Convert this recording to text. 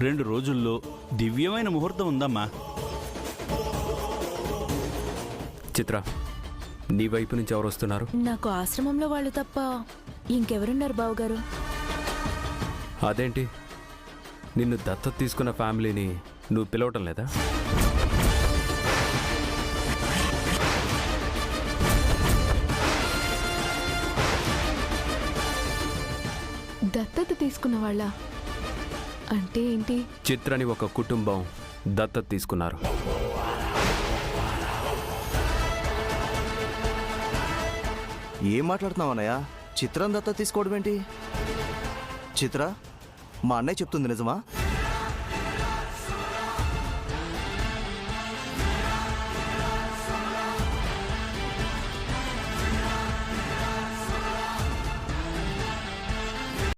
2 రోజుల్లో దివ్యమైన ముహూర్తం ఉందమ్మా. చిత్ర, నీ వైపు నుంచి ఎవరు వస్తున్నారు? నాకు ఆశ్రమంలో వాళ్ళు తప్ప ఇంకెవరున్నారు బావగారు? అదేంటి, నిన్ను దత్తత తీసుకున్న ఫ్యామిలీని నువ్వు పిలవటం లేదా? దత్తత తీసుకున్న వాళ్ళ అంటే ఏంటి? చిత్రని ఒక కుటుంబం దత్తత తీసుకున్నారు. ఏం మాట్లాడుతున్నావు అన్నయ్య? చిత్రం దత్త తీసుకోవడం ఏంటి? చిత్ర, మా అన్నయ్య చెప్తుంది నిజమా?